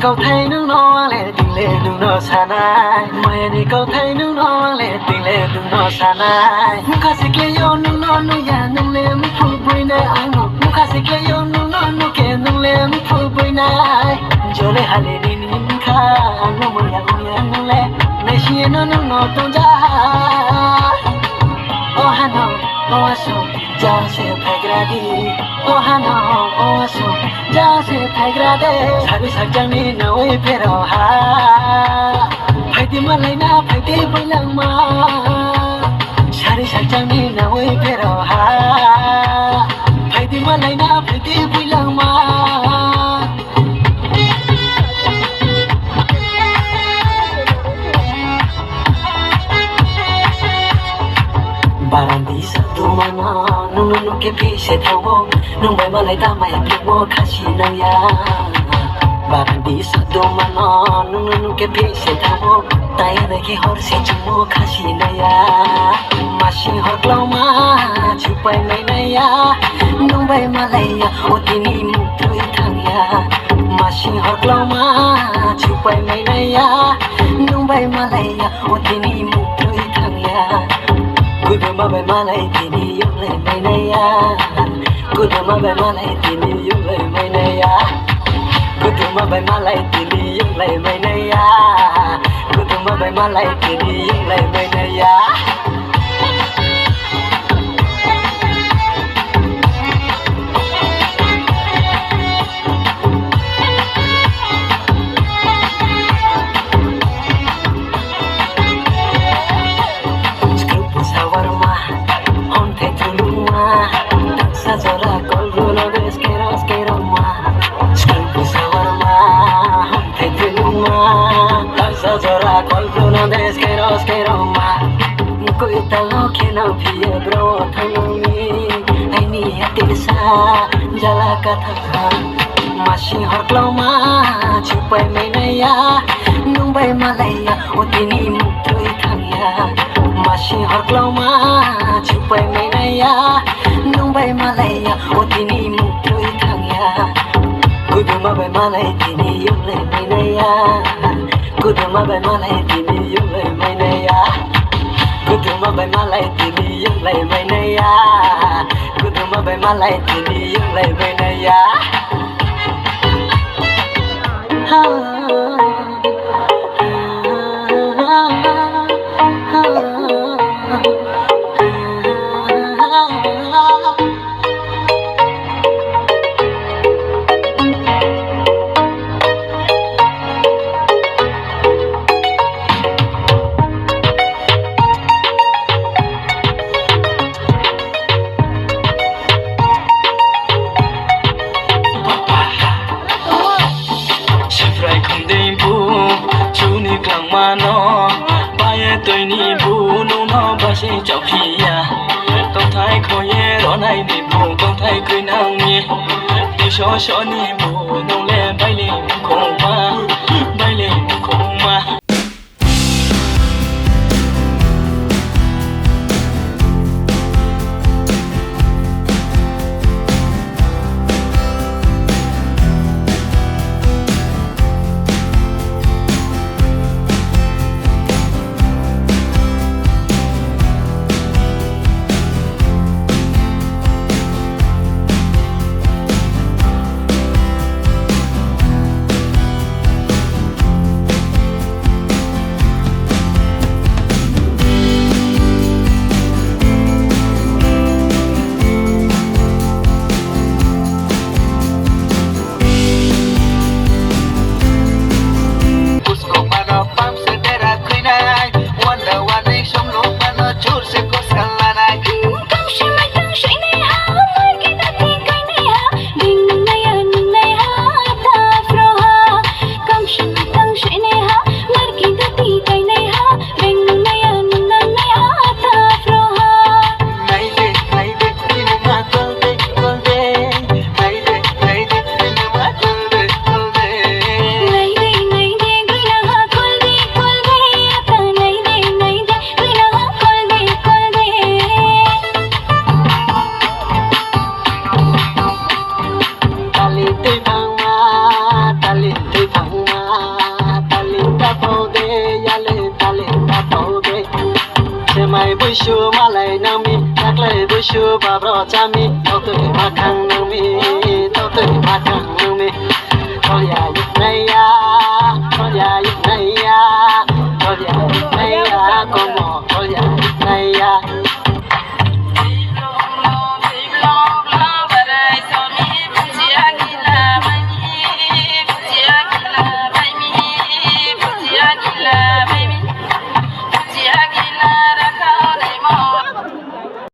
câu thấy nước nó lệ tình lệ đừng nó xa nai mày này câu thấy nước nó lệ tình lệ đừng nó xa nai muka se ke yo nước nó nu ya nung lệ mu phu bui nai ai mu muka se ke yo nước nó nu ke nung lệ mu phu bui nai jo le hale ni ni kha nu mo ya nung lệ nai shi no nu no tong ja oh hano oh aso ja se phagradi oh hano oh aso ja se phagrade sabi sakjang ni na oi phero ha phaiti ma lai na phaiti bailang ma sari sakjang ni na oi phero ha phaiti ma lai na phaiti bailang ma Barandi satu mana nunu ke pise thawo nung bai malai ta mai pimo khashi nang ya Barandi satu mana nunu ke pise thawo tai na ke hor se chumo khashi na ya Mashi hor klauma chupai mai na ya nung bai malai ya otini mutroi thang ya Mashi hor klauma chupai mai na ya nung bai malai ya otini mutroi thang ya Kuduma bai malai tini yung lai mai na ya Kuduma bai malai tini yung lai mai na ya Kuduma bai malai tini yung lai mai na ya Kuduma bai malai tini yung lai mai na ya Sajora kolbuno deskero ma Skalpu sawarma Honte tuluma Sajora kolbuno deskero ma Koi talo kena piye bro thanami Aini atisa jala katha Mashi horkloma chupai mai na ya Nungbai malaya otini mutroi thangya Mashi horkloma chupai mai na ya Nungbai malaya otini mutroi thangya Kuduma bai malai tini yung lai mai na ya Kuduma bai malai tini yung lai mai na ya Kuduma bai malai tini yung lai mai na ya Kuduma bai malai tini yung lai mai na ya Mano baye tôi ni bu nung no ba se chau pia con thái khoye ro nai ni bu con thái cười nang ni đi so ni bu nung le bai le khong ma buisu malai nami naklai buisu babro chami tau tui makhang nami tau tui makhang